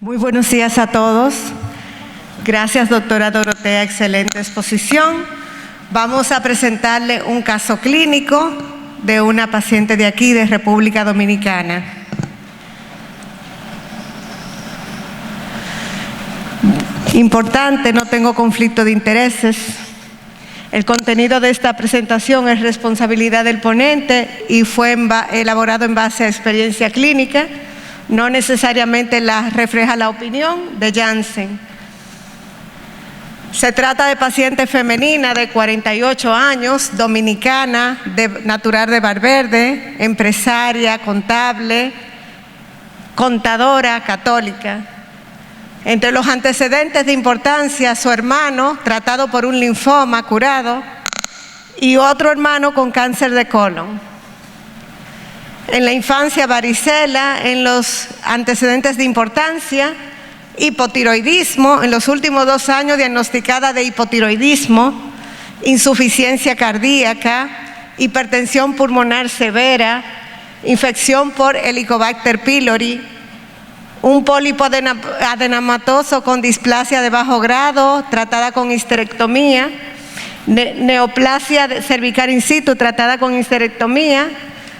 Muy buenos días a todos. Gracias, doctora Dorotea, excelente exposición. Vamos a presentarle un caso clínico de una paciente de aquí, de República Dominicana. Importante, no tengo conflicto de intereses. El contenido de esta presentación es responsabilidad del ponente y fue elaborado en base a experiencia clínica. No necesariamente refleja la opinión de Janssen. Se trata de paciente femenina de 48 años, dominicana, natural de Valverde, empresaria, contable, contadora, católica. Entre los antecedentes de importancia, su hermano, tratado por un linfoma, curado, y otro hermano con cáncer de colon. En la infancia, varicela. En los antecedentes de importancia, hipotiroidismo. En los últimos 2 años diagnosticada de hipotiroidismo, insuficiencia cardíaca, hipertensión pulmonar severa, infección por Helicobacter pylori, un pólipo adenomatoso con displasia de bajo grado, tratada con histerectomía, neoplasia cervical in situ, tratada con histerectomía,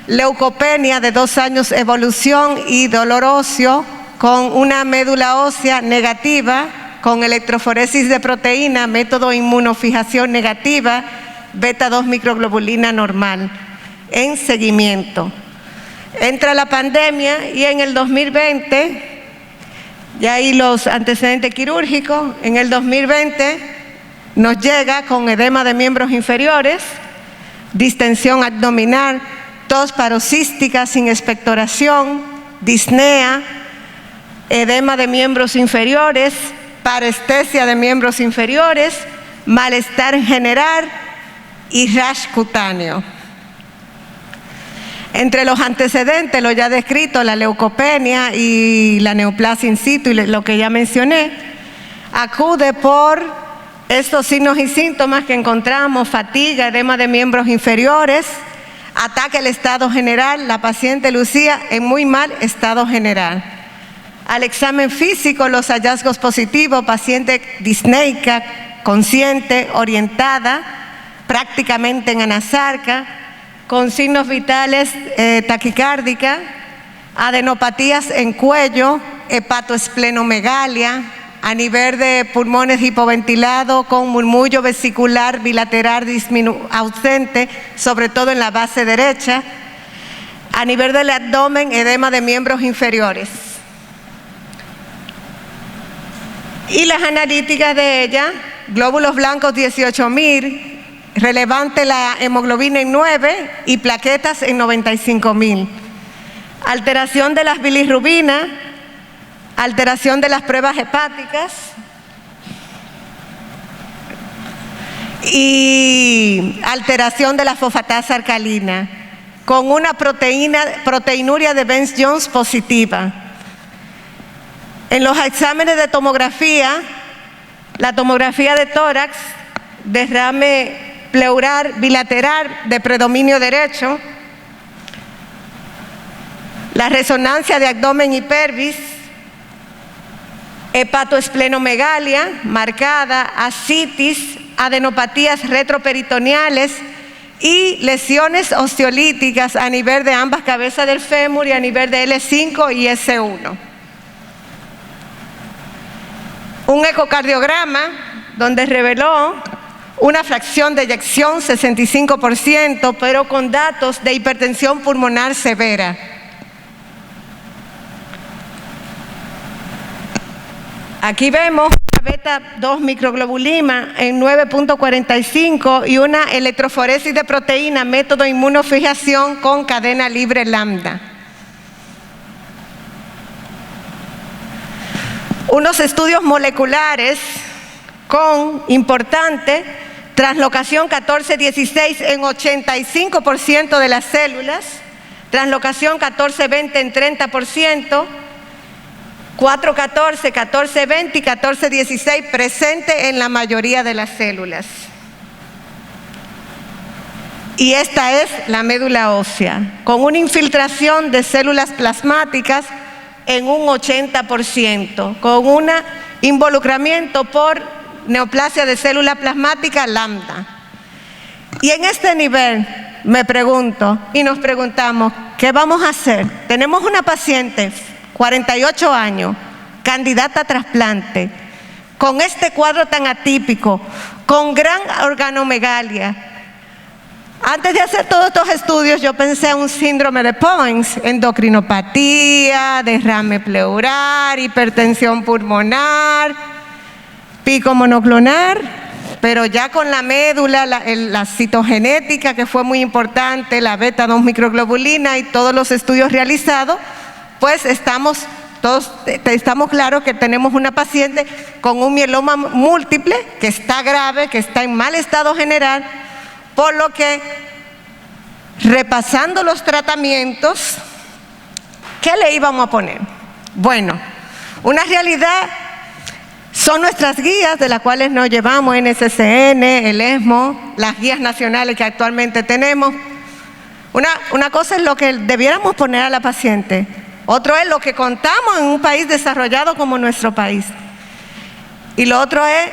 leucopenia de 2 años evolución y dolor óseo, con una médula ósea negativa, con electroforesis de proteína, método inmunofijación negativa, beta-2 microglobulina normal, en seguimiento. Entra la pandemia y en el 2020, ya ahí los antecedentes quirúrgicos, en el 2020 nos llega con edema de miembros inferiores, distensión abdominal, tos paroxística sin expectoración, disnea, edema de miembros inferiores, parestesia de miembros inferiores, malestar general y rash cutáneo. Entre los antecedentes, lo ya descrito, la leucopenia y la neoplasia in situ y lo que ya mencioné, acude por estos signos y síntomas que encontramos: fatiga, edema de miembros inferiores, ataque al estado general. La paciente lucía en muy mal estado general. Al examen físico, los hallazgos positivos: paciente disneica, consciente, orientada, prácticamente en anasarca, con signos vitales taquicárdica, adenopatías en cuello, hepatoesplenomegalia, a nivel de pulmones hipoventilado, con murmullo vesicular bilateral ausente, sobre todo en la base derecha, a nivel del abdomen, edema de miembros inferiores. Y las analíticas de ella: glóbulos blancos 18.000, relevante la hemoglobina en 9 y plaquetas en 95.000. Alteración de las bilirrubinas, alteración de las pruebas hepáticas y alteración de la fosfatasa alcalina, con una proteinuria de Bence-Jones positiva. En los exámenes de tomografía, la tomografía de tórax, derrame pleural bilateral de predominio derecho, la resonancia de abdomen y pelvis, hepatoesplenomegalia marcada, ascitis, adenopatías retroperitoneales y lesiones osteolíticas a nivel de ambas cabezas del fémur y a nivel de L5 y S1. Un ecocardiograma donde reveló una fracción de eyección 65%, pero con datos de hipertensión pulmonar severa. Aquí vemos una beta-2 microglobulina en 9.45 y una electroforesis de proteína, método inmunofijación con cadena libre lambda. Unos estudios moleculares con importante translocación 14-16 en 85% de las células, translocación 14-20 en 30%, 4-14, 14-20 y 14-16 presente en la mayoría de las células. Y esta es la médula ósea, con una infiltración de células plasmáticas en un 80%, con un involucramiento por neoplasia de célula plasmática lambda. Y en este nivel me pregunto y nos preguntamos, ¿qué vamos a hacer? Tenemos una paciente, 48 años, candidata a trasplante, con este cuadro tan atípico, con gran organomegalia. Antes de hacer todos estos estudios, yo pensé en un síndrome de Poins, endocrinopatía, derrame pleural, hipertensión pulmonar, pico monoclonal, pero ya con la médula, la citogenética, que fue muy importante, la beta-2 microglobulina y todos los estudios realizados, pues estamos claros que tenemos una paciente con un mieloma múltiple, que está grave, que está en mal estado general, por lo que, repasando los tratamientos, ¿qué le íbamos a poner? Bueno, una realidad son nuestras guías, de las cuales nos llevamos, NCCN, el ESMO, las guías nacionales que actualmente tenemos. Una cosa es lo que debiéramos poner a la paciente, otro es lo que contamos en un país desarrollado como nuestro país. Y lo otro es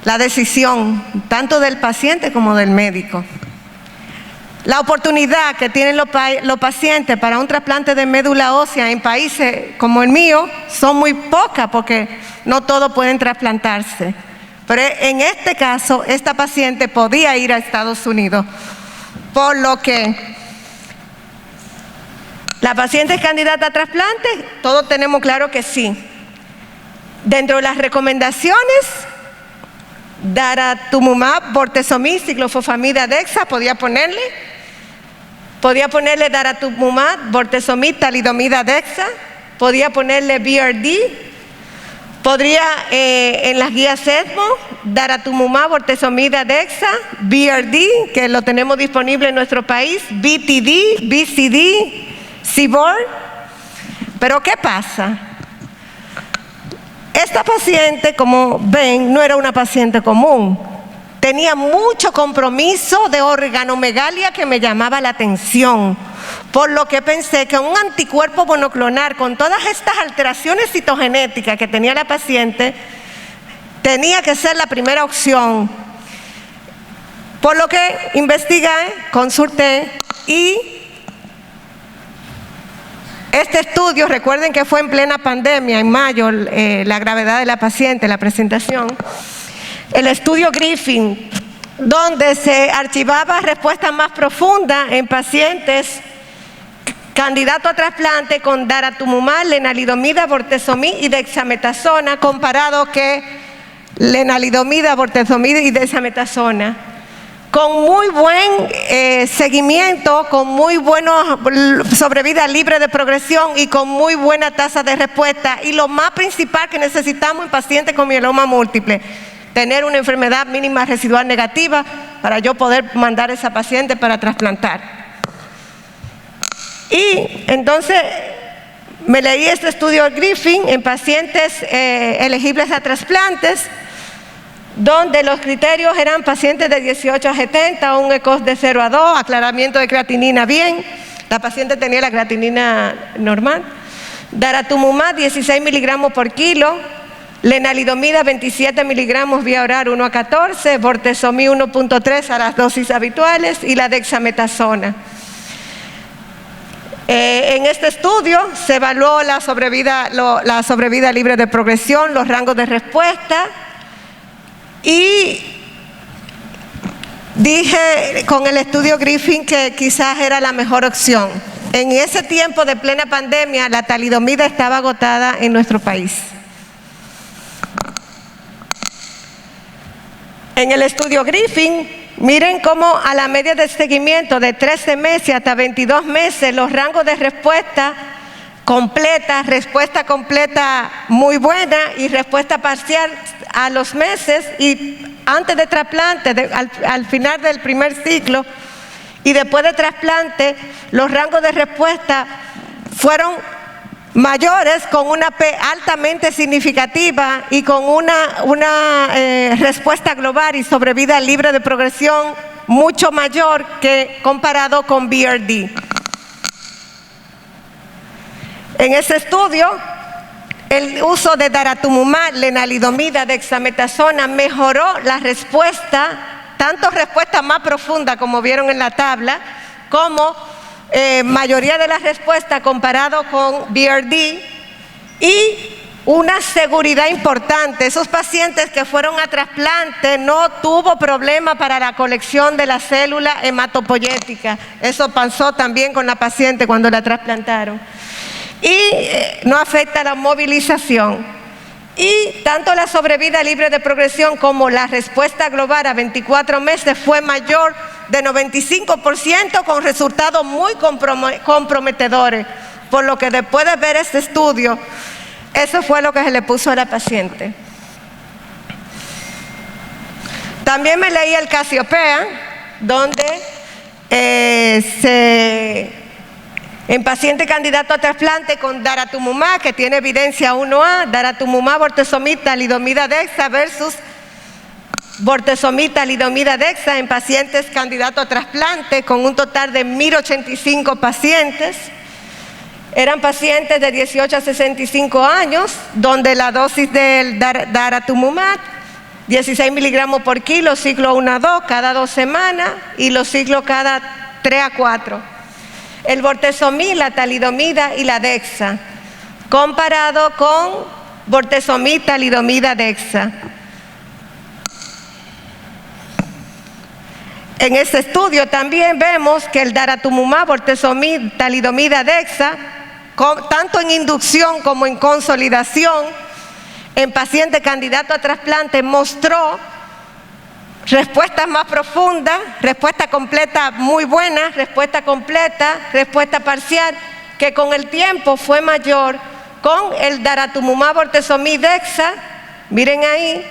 la decisión, tanto del paciente como del médico. La oportunidad que tienen los pacientes para un trasplante de médula ósea en países como el mío son muy pocas, porque no todos pueden trasplantarse. Pero en este caso, esta paciente podía ir a Estados Unidos, por lo que la paciente es candidata a trasplante, todos tenemos claro que sí. Dentro de las recomendaciones, daratumumab, bortezomib, ciclofosfamida, dexa, podía ponerle daratumumab, bortezomib, talidomida, dexa, podía ponerle BRD, podría en las guías ESMO, daratumumab, bortezomib, dexa, BRD, que lo tenemos disponible en nuestro país, BTD, BCD, CBOR. Pero ¿qué pasa? Esta paciente, como ven, no era una paciente común. Tenía mucho compromiso de organomegalia que me llamaba la atención, por lo que pensé que un anticuerpo monoclonal con todas estas alteraciones citogenéticas que tenía la paciente tenía que ser la primera opción. Por lo que investigué, consulté y este estudio, recuerden que fue en plena pandemia, en mayo, la gravedad de la paciente, la presentación. El estudio Griffin, donde se archivaba respuestas más profundas en pacientes candidatos a trasplante con daratumumab, lenalidomida, bortezomib y dexametasona, comparado que lenalidomida, bortezomib y dexametasona, con muy buen seguimiento, con muy buena sobrevida libre de progresión y con muy buena tasa de respuesta. Y lo más principal que necesitamos en pacientes con mieloma múltiple, tener una enfermedad mínima residual negativa para yo poder mandar a esa paciente para trasplantar. Y entonces me leí este estudio de Griffin en pacientes elegibles a trasplantes, donde los criterios eran pacientes de 18 a 70, un ECOS de 0 a 2, aclaramiento de creatinina bien, la paciente tenía la creatinina normal, daratumumab 16 miligramos por kilo, lenalidomida 27 miligramos vía oral 1 a 14, bortezomib 1.3 a las dosis habituales y la dexametasona. En este estudio se evaluó la sobrevida libre de progresión, los rangos de respuesta, y dije con el estudio Griffin que quizás era la mejor opción. En ese tiempo de plena pandemia, la talidomida estaba agotada en nuestro país. En el estudio Griffin, miren cómo a la media de seguimiento de 13 meses hasta 22 meses, los rangos de respuesta completa muy buena y respuesta parcial a los meses y antes de trasplante, al final del primer ciclo y después de trasplante, los rangos de respuesta fueron mayores, con una P altamente significativa y con una respuesta global y sobrevida libre de progresión mucho mayor que comparado con BRD. En ese estudio, el uso de daratumumab, lenalidomida, dexametasona mejoró la respuesta, tanto respuesta más profunda como vieron en la tabla, como mayoría de las respuestas comparado con BRD, y una seguridad importante. Esos pacientes que fueron a trasplante no tuvo problema para la colección de la célula hematopoyética. Eso pasó también con la paciente cuando la trasplantaron. Y no afecta la movilización. Y tanto la sobrevida libre de progresión como la respuesta global a 24 meses fue mayor de 95% con resultados muy comprometedores. Por lo que después de ver este estudio, eso fue lo que se le puso a la paciente. También me leí el Casiopea, donde en paciente candidato a trasplante con daratumumab, que tiene evidencia 1A, daratumumab, bortezomib, talidomida dexa versus bortezomib, talidomida dexa en pacientes candidatos a trasplante con un total de 1.085 pacientes. Eran pacientes de 18 a 65 años, donde la dosis del daratumumab, 16 miligramos por kilo, ciclo 1 a 2, cada 2 semanas, y los ciclos cada 3 a 4. El bortezomib, la talidomida y la dexa, comparado con bortezomib, talidomida, dexa. En este estudio también vemos que el daratumumab, bortezomib, talidomida, dexa, tanto en inducción como en consolidación, en paciente candidato a trasplante, mostró respuestas más profundas, respuesta completa muy buena, respuesta completa, respuesta parcial, que con el tiempo fue mayor con el daratumumab, bortezomib, dexa, miren ahí,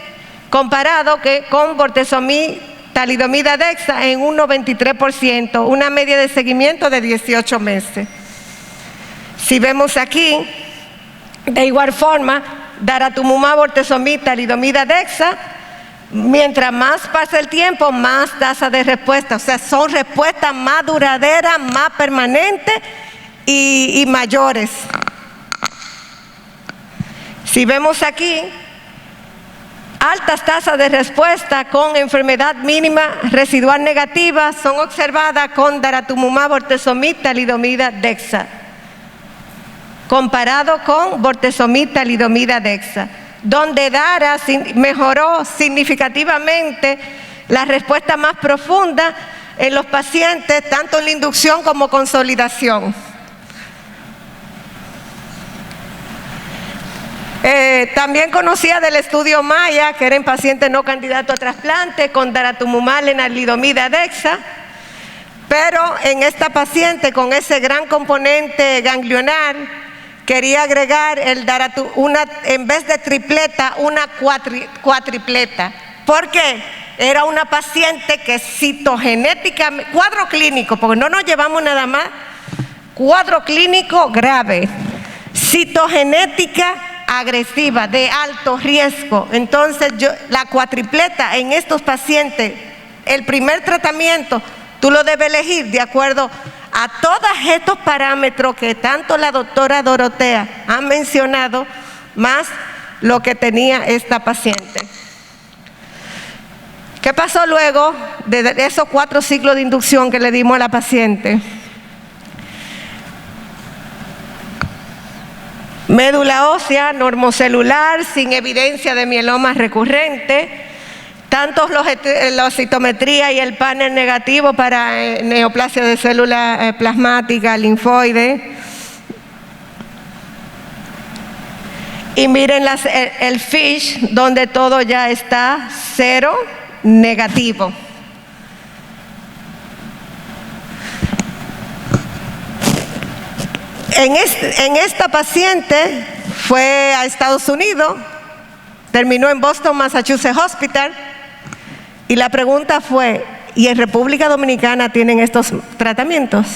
comparado que con bortezomib, talidomida, dexa en un 93%, una media de seguimiento de 18 meses. Si vemos aquí, de igual forma, daratumumab, bortezomib, talidomida, dexa, mientras más pasa el tiempo, más tasa de respuesta. O sea, son respuestas más duraderas, más permanentes y mayores. Si vemos aquí, altas tasas de respuesta con enfermedad mínima residual negativa son observadas con daratumumab, bortezomib, talidomida, dexa, comparado con bortezomib, talidomida, dexa, donde Dara mejoró significativamente la respuesta más profunda en los pacientes, tanto en la inducción como consolidación. También conocía del estudio Maya, que era en pacientes no candidatos a trasplante con daratumumab, lenalidomida, dexa, pero en esta paciente con ese gran componente ganglionar, quería agregar en vez de tripleta, una cuatripleta. ¿Por qué? Era una paciente que citogenéticamente, cuadro clínico, porque no nos llevamos nada más, cuadro clínico grave, citogenética agresiva, de alto riesgo. Entonces, la cuatripleta en estos pacientes, el primer tratamiento, tú lo debes elegir de acuerdo a todos estos parámetros que tanto la doctora Dorotea ha mencionado, más lo que tenía esta paciente. ¿Qué pasó luego de esos 4 ciclos de inducción que le dimos a la paciente? Médula ósea normocelular sin evidencia de mieloma recurrente, tanto la citometría y el panel negativo para neoplasia de célula plasmática, linfoide. Y miren el FISH, donde todo ya está 0 negativo. En esta paciente fue a Estados Unidos, terminó en Boston, Massachusetts Hospital, y la pregunta fue, ¿y en República Dominicana tienen estos tratamientos?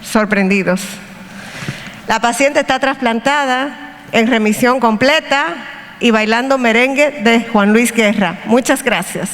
Sorprendidos. La paciente está trasplantada, en remisión completa y bailando merengue de Juan Luis Guerra. Muchas gracias.